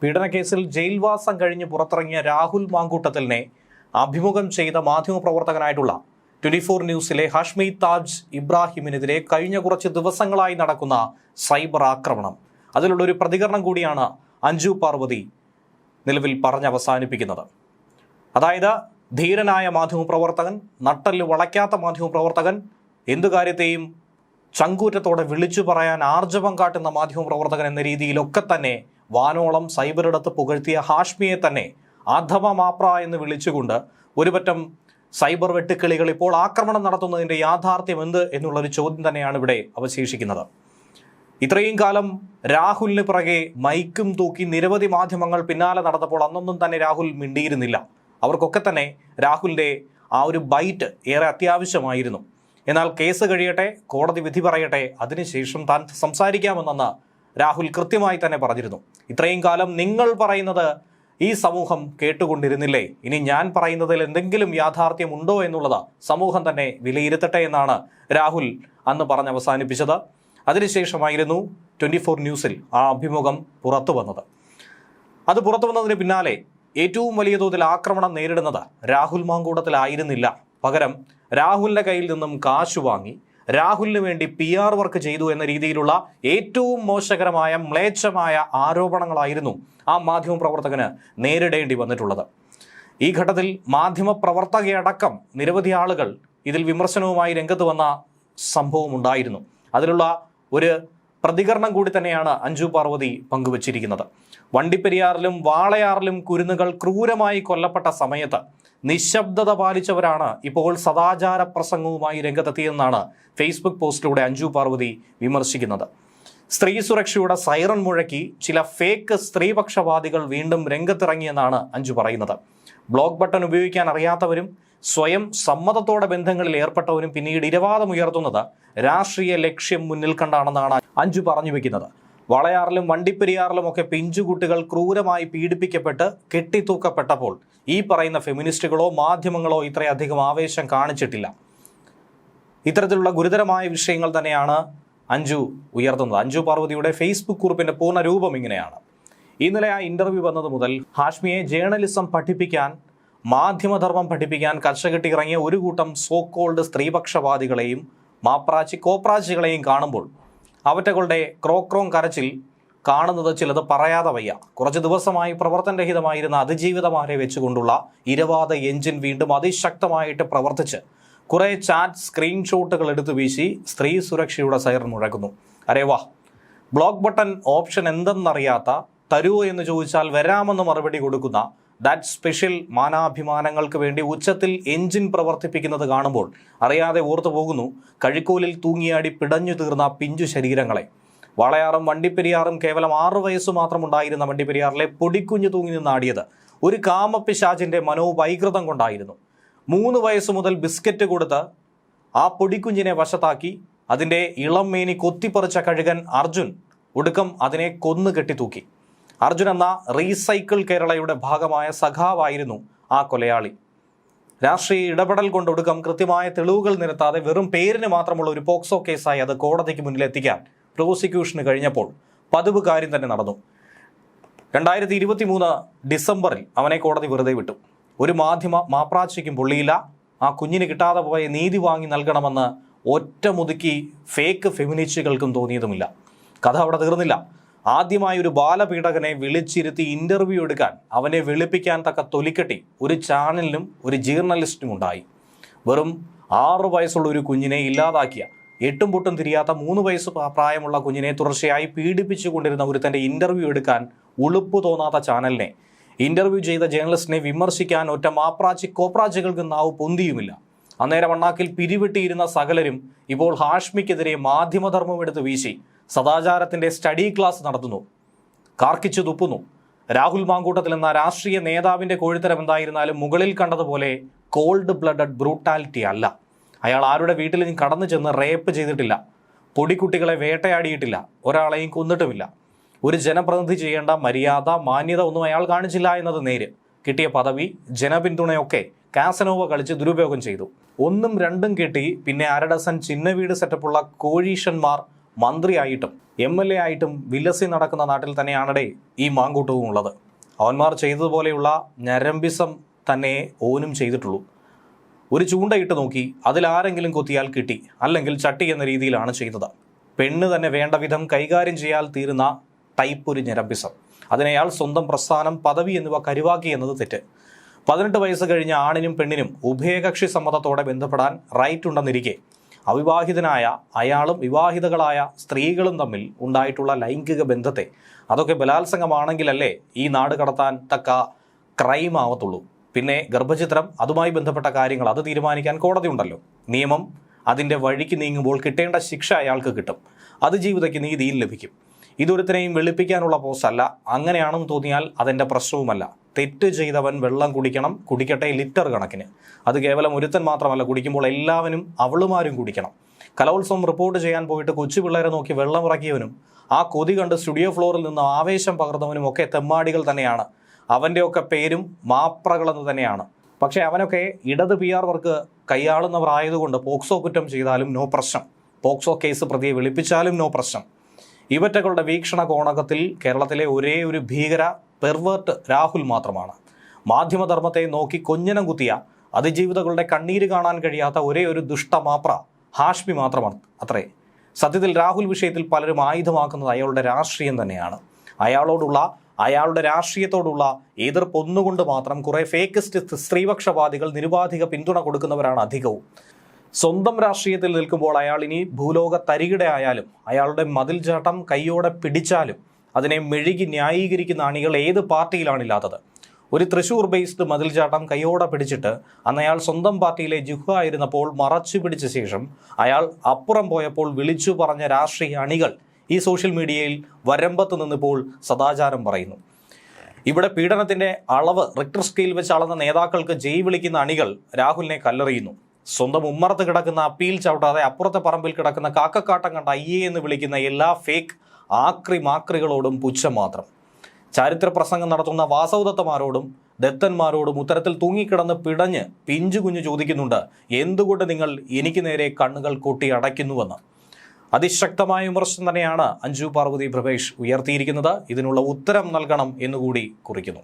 പീഡനക്കേസിൽ ജയിൽവാസം കഴിഞ്ഞ് പുറത്തിറങ്ങിയ രാഹുൽ മാങ്കൂട്ടത്തിലിനെ അഭിമുഖം ചെയ്ത മാധ്യമപ്രവർത്തകനായിട്ടുള്ള 24 ന്യൂസിലെ ഹാഷ്മി താജ് ഇബ്രാഹിമിനെതിരെ കഴിഞ്ഞ കുറച്ച് ദിവസങ്ങളായി നടക്കുന്ന സൈബർ ആക്രമണം, അതിലുള്ള ഒരു പ്രതികരണം കൂടിയാണ് അഞ്ജു പാർവതി നിലവിൽ പറഞ്ഞവസാനിപ്പിക്കുന്നത്. അതായത് ധീരനായ മാധ്യമപ്രവർത്തകൻ, നട്ടല് വളയ്ക്കാത്ത മാധ്യമപ്രവർത്തകൻ, എന്തു കാര്യത്തെയും ചങ്കൂറ്റത്തോടെ വിളിച്ചു പറയാൻ ആർജവം കാട്ടുന്ന മാധ്യമപ്രവർത്തകൻ എന്ന രീതിയിലൊക്കെ തന്നെ വാനോളം സൈബറിടത്ത് പുകഴ്ത്തിയ ഹാഷ്മിയെ തന്നെ അധമ മാപ്ര എന്ന് വിളിച്ചുകൊണ്ട് ഒരുപറ്റം സൈബർ വെട്ടുക്കിളികൾ ഇപ്പോൾ ആക്രമണം നടത്തുന്നതിൻ്റെ യാഥാർത്ഥ്യം എന്ത് എന്നുള്ളൊരു ചോദ്യം തന്നെയാണ് ഇവിടെ അവശേഷിക്കുന്നത്. ഇത്രയും കാലം രാഹുലിന് പിറകെ മൈക്കും തൂക്കി നിരവധി മാധ്യമങ്ങൾ പിന്നാലെ നടന്നപ്പോൾ അന്നൊന്നും തന്നെ രാഹുൽ മിണ്ടിയിരുന്നില്ല. അവർക്കൊക്കെ തന്നെ രാഹുലിൻ്റെ ആ ഒരു ബൈറ്റ് ഏറെ അത്യാവശ്യമായിരുന്നു. എന്നാൽ കേസ് കഴിയട്ടെ, കോടതി വിധി പറയട്ടെ, അതിനുശേഷം താൻ സംസാരിക്കാമെന്ന് രാഹുൽ കൃത്യമായി തന്നെ പറഞ്ഞിരുന്നു. ഇത്രയും കാലം നിങ്ങൾ പറയുന്നത് ഈ സമൂഹം കേട്ടുകൊണ്ടിരുന്നില്ലേ, ഇനി ഞാൻ പറയുന്നതിൽ എന്തെങ്കിലും യാഥാർത്ഥ്യമുണ്ടോ എന്നുള്ളത് സമൂഹം തന്നെ വിലയിരുത്തട്ടെ എന്നാണ് രാഹുൽ അന്ന് പറഞ്ഞ് അവസാനിപ്പിച്ചത്. അതിനുശേഷമായിരുന്നു 24 ന്യൂസിൽ ആ അഭിമുഖം പുറത്തു വന്നത്. അത് പുറത്തു വന്നതിന് പിന്നാലെ ഏറ്റവും വലിയ തോതിൽ ആക്രമണം നേരിടുന്നത് രാഹുൽ മാങ്കൂട്ടത്തിലായിരുന്നില്ല. പകരം രാഹുലിൻ്റെ കയ്യിൽ നിന്നും കാശ് വാങ്ങി രാഹുലിന് വേണ്ടി PR വർക്ക് ചെയ്തു എന്ന രീതിയിലുള്ള ഏറ്റവും മോശകരമായ മ്ലേച്ഛമായ ആരോപണങ്ങളായിരുന്നു ആ മാധ്യമപ്രവർത്തകന് നേരിടേണ്ടി വന്നിട്ടുള്ളത്. ഈ ഘട്ടത്തിൽ മാധ്യമപ്രവർത്തകയടക്കം നിരവധി ആളുകൾ ഇതിൽ വിമർശനവുമായി രംഗത്ത് വന്ന സംഭവം ഉണ്ടായിരുന്നു. അതിലുള്ള ഒരു പ്രതികരണം കൂടി തന്നെയാണ് അഞ്ജു പാർവതി പങ്കുവച്ചിരിക്കുന്നത്. വണ്ടിപ്പെരിയാറിലും വാളയാറിലും കുരുന്നുകൾ ക്രൂരമായി കൊല്ലപ്പെട്ട സമയത്ത് നിശബ്ദത പാലിച്ചവരാണ് ഇപ്പോൾ സദാചാര പ്രസംഗവുമായി രംഗത്തെത്തിയെന്നാണ് ഫേസ്ബുക്ക് പോസ്റ്റിലൂടെ അഞ്ജു പാർവതി വിമർശിക്കുന്നത്. സ്ത്രീ സുരക്ഷയുടെ സൈറൺ മുഴക്കി ചില ഫേക്ക് സ്ത്രീപക്ഷവാദികൾ വീണ്ടും രംഗത്തിറങ്ങിയെന്നാണ് അഞ്ജു പറയുന്നത്. ബ്ലോക്ക് ബട്ടൺ ഉപയോഗിക്കാൻ അറിയാത്തവരും സ്വയം സമ്മതത്തോടെ ബന്ധങ്ങളിൽ ഏർപ്പെട്ടവരും പിന്നീട് ഇരവാദം ഉയർത്തുന്നത് രാഷ്ട്രീയ ലക്ഷ്യം മുന്നിൽ കണ്ടാണെന്നാണ് അഞ്ജു പറഞ്ഞു വെക്കുന്നത്. വളയാറിലും വണ്ടിപ്പെരിയാറിലും ഒക്കെ പിഞ്ചുകുട്ടികൾ ക്രൂരമായി പീഡിപ്പിക്കപ്പെട്ട് കെട്ടിത്തൂക്കപ്പെട്ടപ്പോൾ ഈ പറയുന്ന ഫെമിനിസ്റ്റുകളോ മാധ്യമങ്ങളോ ഇത്രയധികം ആവേശം കാണിച്ചിട്ടില്ല. ഇത്തരത്തിലുള്ള ഗുരുതരമായ വിഷയങ്ങൾ തന്നെയാണ് അഞ്ജു ഉയർത്തുന്നത്. അഞ്ജു പാർവതിയുടെ ഫേസ്ബുക്ക് കുറിപ്പിന്റെ പൂർണ്ണ രൂപം ഇങ്ങനെയാണ്: ഇന്നലെ ആ ഇന്റർവ്യൂ വന്നത് മുതൽ ഹാഷ്മിയെ ജേർണലിസം പഠിപ്പിക്കാൻ, മാധ്യമധർമ്മം പഠിപ്പിക്കാൻ കച്ചകെട്ടി ഇറങ്ങിയ ഒരു കൂട്ടം സോക്കോൾഡ് സ്ത്രീപക്ഷവാദികളെയും കോപ്രാച്ചികളെയും കാണുമ്പോൾ അവറ്റകളുടെ ക്രോക്രോം കരച്ചിൽ കാണുന്നത് ചിലത് പറയാതെ വയ്യ. കുറച്ച് ദിവസമായി പ്രവർത്തനരഹിതമായിരുന്ന അതിജീവിതമാരെ വെച്ചുകൊണ്ടുള്ള ഇരവാദ എഞ്ചിൻ വീണ്ടും അതിശക്തമായിട്ട് പ്രവർത്തിച്ച് കുറേ ചാറ്റ് സ്ക്രീൻഷോട്ടുകൾ എടുത്തു വീശി സ്ത്രീ സുരക്ഷയുടെ സൈറൺ മുഴക്കുന്നു. അരേ വാ, ബ്ലോക്ക് ബട്ടൺ ഓപ്ഷൻ എന്തെന്നറിയാത്ത, തരുവോ എന്ന് ചോദിച്ചാൽ വരാമെന്ന് മറുപടി കൊടുക്കുന്ന ദാറ്റ് സ്പെഷ്യൽ മാനാഭിമാനങ്ങൾക്ക് വേണ്ടി ഉച്ചത്തിൽ എഞ്ചിൻ പ്രവർത്തിപ്പിക്കുന്നത് കാണുമ്പോൾ അറിയാതെ ഓർത്തു പോകുന്നു കഴിക്കോലിൽ തൂങ്ങിയാടി പിടഞ്ഞു തീർന്ന പിഞ്ചു ശരീരങ്ങളെ. വാളയാറും വണ്ടിപ്പെരിയാറും കേവലം 6 വയസ്സ് മാത്രം ഉണ്ടായിരുന്ന വണ്ടിപ്പെരിയാറിലെ പൊടിക്കുഞ്ഞു തൂങ്ങി നിന്നാടിയത് ഒരു കാമപിശാചിൻ്റെ മനോവൈകൃതം കൊണ്ടായിരുന്നു. 3 വയസ്സ് മുതൽ ബിസ്ക്കറ്റ് കൊടുത്ത് ആ പൊടിക്കുഞ്ഞിനെ വശത്താക്കി അതിൻ്റെ ഇളം മേനി കൊത്തിപ്പറിച്ച കഴുകൻ അർജുൻ ഒടുക്കം അതിനെ കൊന്നു കെട്ടിത്തൂക്കി. അർജുൻ എന്ന റീസൈക്കിൾ കേരളയുടെ ഭാഗമായ സഖാവായിരുന്നു ആ കൊലയാളി. രാഷ്ട്രീയ ഇടപെടൽ കൊണ്ടൊടുക്കം കൃത്യമായ തെളിവുകൾ നിരത്താതെ വെറും പേരിന് മാത്രമുള്ള ഒരു പോക്സോ കേസായി അത് കോടതിക്ക് മുന്നിൽ എത്തിക്കാൻ പ്രോസിക്യൂഷന് കഴിഞ്ഞപ്പോൾ പതിവ് കാര്യം തന്നെ നടന്നു. 2023 ഡിസംബറിൽ അവനെ കോടതി വെറുതെ വിട്ടു. ഒരു മാധ്യമ മാപ്രാച്ചിക്കും പൊള്ളിയില്ല. ആ കുഞ്ഞിന് കിട്ടാതെ പോയ നീതി വാങ്ങി നൽകണമെന്ന് ഒറ്റമുതുക്കി ഫേക്ക് ഫെമിനിസ്റ്റുകൾക്കും തോന്നിയതുമില്ല. കഥ അവിടെ തീർന്നില്ല. ആദ്യമായി ഒരു ബാലപീഡകനെ വിളിച്ചിരുത്തി ഇന്റർവ്യൂ എടുക്കാൻ, അവനെ വെളുപ്പിക്കാൻ തക്ക തൊലിക്കെട്ടി ഒരു ചാനലിനും ഒരു ജേർണലിസ്റ്റിനും ഉണ്ടായി. വെറും 6 വയസ്സുള്ള ഒരു കുഞ്ഞിനെ ഇല്ലാതാക്കിയ, എട്ടും പൊട്ടും തിരിയാത്ത 3 വയസ്സ് പ്രായമുള്ള കുഞ്ഞിനെ തുടർച്ചയായി പീഡിപ്പിച്ചു കൊണ്ടിരുന്ന ഒരുത്തൻ്റെ ഇന്റർവ്യൂ എടുക്കാൻ ഉളുപ്പ് തോന്നാത്ത ചാനലിനെ, ഇന്റർവ്യൂ ചെയ്ത ജേർണലിസ്റ്റിനെ വിമർശിക്കാൻ ഒറ്റ കോപ്രാച്ചികൾക്ക് നാവ് പൊന്തിയുമില്ല. അന്നേരം അണ്ണാക്കിൽ പിരിവിട്ടിയിരുന്ന സകലരും ഇപ്പോൾ ഹാഷ്മിക്കെതിരെ മാധ്യമധർമ്മം എടുത്ത് വീശി സദാചാരത്തിൻ്റെ സ്റ്റഡി ക്ലാസ് നടത്തുന്നു, കാർക്കിച്ചു തുപ്പുന്നു. രാഹുൽ മാങ്കൂട്ടത്തിൽ എന്ന രാഷ്ട്രീയ നേതാവിൻ്റെ കോഴിത്തരം എന്തായിരുന്നാലും മുകളിൽ കണ്ടതുപോലെ കോൾഡ് ബ്ലഡഡ് ബ്രൂട്ടാലിറ്റി അല്ല. അയാൾ ആരുടെ വീട്ടിലും കടന്നു ചെന്ന് റേപ്പ് ചെയ്തിട്ടില്ല, പൊടിക്കുട്ടികളെ വേട്ടയാടിയിട്ടില്ല, ഒരാളെയും കൊന്നിട്ടുമില്ല. ഒരു ജനപ്രതിനിധി ചെയ്യേണ്ട മര്യാദ, മാന്യത ഒന്നും അയാൾ കാണിച്ചില്ല എന്നത് നേര്. കിട്ടിയ പദവി, ജനപിന്തുണയൊക്കെ കാസനോവ കളിച്ച് ദുരുപയോഗം ചെയ്തു. 1ഉം 2ഉം കെട്ടി പിന്നെ 1/2 ഡസൻ ചിന്ന വീട് സെറ്റപ്പുള്ള കോഴീഷന്മാർ മന്ത്രിയായിട്ടും MLA ആയിട്ടും വിലസി നടക്കുന്ന നാട്ടിൽ തന്നെയാണടേ ഈ മാങ്കൂട്ടവും ഉള്ളത്. അവന്മാർ ചെയ്തതുപോലെയുള്ള ഞരമ്പിസം തന്നെ ഓനും ചെയ്തിട്ടുള്ളൂ. ഒരു ചൂണ്ടയിട്ട് നോക്കി അതിലാരെങ്കിലും കൊത്തിയാൽ കിട്ടി, അല്ലെങ്കിൽ ചട്ടി എന്ന രീതിയിലാണ് ചെയ്തത്. പെണ്ണ് തന്നെ വേണ്ട വിധം കൈകാര്യം ചെയ്യാൻ തീരുന്ന ടൈപ്പ് ഒരു ഞരമ്പിസം. അതിനയാൾ സ്വന്തം പ്രസ്ഥാനം, പദവി എന്നിവ കരുവാക്കി എന്നത് തെറ്റ്. 18 വയസ്സ് കഴിഞ്ഞ ആണിനും പെണ്ണിനും ഉഭയകക്ഷി സമ്മതത്തോടെ ബന്ധപ്പെടാൻ റൈറ്റ് ഉണ്ടെന്നിരിക്കെ അവിവാഹിതനായ അയാളും വിവാഹിതകളായ സ്ത്രീകളും തമ്മിൽ ഉണ്ടായിട്ടുള്ള ലൈംഗിക ബന്ധത്തെ അതൊക്കെ ബലാത്സംഗമാണെങ്കിലല്ലേ ഈ നാട് കടത്താൻ തക്ക ക്രൈം ആവത്തുള്ളൂ. പിന്നെ ഗർഭചിത്രം, അതുമായി ബന്ധപ്പെട്ട കാര്യങ്ങൾ അത് തീരുമാനിക്കാൻ കോടതി ഉണ്ടല്ലോ. നിയമം അതിൻ്റെ വഴിക്ക് നീങ്ങുമ്പോൾ കിട്ടേണ്ട ശിക്ഷ അയാൾക്ക് കിട്ടും. അത് ജീവിതയ്ക്ക് നീതിയിൽ ലഭിക്കും. ഇതൊരുത്തനെയും വെളുപ്പിക്കാനുള്ള പോസ്റ്റല്ല. അങ്ങനെയാണെന്ന് തോന്നിയാൽ അതെൻ്റെ പ്രശ്നവുമല്ല. തെറ്റ് ചെയ്തവൻ വെള്ളം കുടിക്കട്ടെ ലിറ്റർ കണക്കിന്. അത് കേവലം ഒരുത്തൻ മാത്രമല്ല, കുടിക്കുമ്പോൾ എല്ലാവരും അവളുമാരും കുടിക്കണം. കലോത്സവം റിപ്പോർട്ട് ചെയ്യാൻ പോയിട്ട് കൊച്ചു പിള്ളേരെ നോക്കി വെള്ളം ഇറക്കിയവനും ആ കൊതി കണ്ട് സ്റ്റുഡിയോ ഫ്ലോറിൽ നിന്ന് ആവേശം പകർന്നവനും ഒക്കെ തെമ്മാടികൾ തന്നെയാണ്. അവൻ്റെയൊക്കെ പേരും മാപ്രകളെന്ന് തന്നെയാണ്. പക്ഷേ അവനൊക്കെ ഇടത് PR വർക്ക് കൈയാളുന്നവർ ആയതുകൊണ്ട് പോക്സോ കുറ്റം ചെയ്താലും നോ പ്രശ്നം, പോക്സോ കേസ് പ്രതിയെ വിളിപ്പിച്ചാലും നോ പ്രശ്നം. ഇവറ്റകളുടെ വീക്ഷണ കോണകത്തിൽ കേരളത്തിലെ ഒരേ ഒരു ഭീകര പെർവേർട്ട് രാഹുൽ മാത്രമാണ്. മാധ്യമധർമ്മത്തെ നോക്കി കൊഞ്ഞനം കുത്തിയ അതിജീവിതകളുടെ കണ്ണീര് കാണാൻ കഴിയാത്ത ഒരേ ഒരു ദുഷ്ടമാപ്ര ഹാഷ്മി മാത്രമാണ് അത്രേ. സത്യത്തിൽ രാഹുൽ വിഷയത്തിൽ പലരും ആയുധമാക്കുന്നത് അയാളുടെ രാഷ്ട്രീയം തന്നെയാണ്. അയാളുടെ രാഷ്ട്രീയത്തോടുള്ള എതിർപ്പൊന്നുകൊണ്ട് മാത്രം കുറെ ഫേക്കിസ്റ്റ് സ്ത്രീപക്ഷവാദികൾ നിരുപാധിക പിന്തുണ കൊടുക്കുന്നവരാണ് അധികവും. സ്വന്തം രാഷ്ട്രീയത്തിൽ നിൽക്കുമ്പോൾ അയാൾ ഇനി ഭൂലോക തരികിടയായാലും അയാളുടെ മതിൽ ചാട്ടം കൈയോടെ പിടിച്ചാലും അതിനെ മെഴുകി ന്യായീകരിക്കുന്ന അണികൾ ഏത് പാർട്ടിയിലാണില്ലാത്തത്. ഒരു തൃശ്ശൂർ ബേസ്ഡ് മതിൽ ചാട്ടം കൈയോടെ പിടിച്ചിട്ട് അന്ന് അയാൾ സ്വന്തം പാർട്ടിയിലെ ജുഹ ആയിരുന്നപ്പോൾ മറച്ചു പിടിച്ച ശേഷം അയാൾ അപ്പുറം പോയപ്പോൾ വിളിച്ചു പറഞ്ഞ രാഷ്ട്രീയ അണികൾ ഈ സോഷ്യൽ മീഡിയയിൽ വരമ്പത്ത് നിന്നിപ്പോൾ സദാചാരം പറയുന്നു. ഇവിടെ പീഡനത്തിന്റെ അളവ് റിക്ടർ സ്കെയിൽ വെച്ച് അളന്ന നേതാക്കൾക്ക് ജയ് വിളിക്കുന്ന അണികൾ രാഹുലിനെ കല്ലെറിയുന്നു. സ്വന്തം ഉമ്മറത്ത് കിടക്കുന്ന അപ്പീൽ ചവിട്ടാതെ അപ്പുറത്തെ പറമ്പിൽ കിടക്കുന്ന കാക്കക്കാട്ടം കണ്ട അയ്യേ എന്ന് വിളിക്കുന്ന എല്ലാ ഫേക്ക് മാക്രികളോടും പുച്ഛം മാത്രം. ചരിത്ര പ്രസംഗം നടത്തുന്ന വാസവദത്തമാരോടും ദത്തന്മാരോടും ഉത്തരത്തിൽ തൂങ്ങിക്കിടന്ന് പിടഞ്ഞ് പിഞ്ചു കുഞ്ഞു ചോദിക്കുന്നുണ്ട്, എന്തുകൊണ്ട് നിങ്ങൾ എനിക്ക് നേരെ കണ്ണുകൾ കൊട്ടി അടയ്ക്കുന്നുവെന്ന്. അതിശക്തമായ വിമർശനം തന്നെയാണ് അഞ്ജു പാർവതി പ്രഭേഷ് ഉയർത്തിയിരിക്കുന്നത്. ഇതിനുള്ള ഉത്തരം നൽകണം എന്നുകൂടി കുറിക്കുന്നു.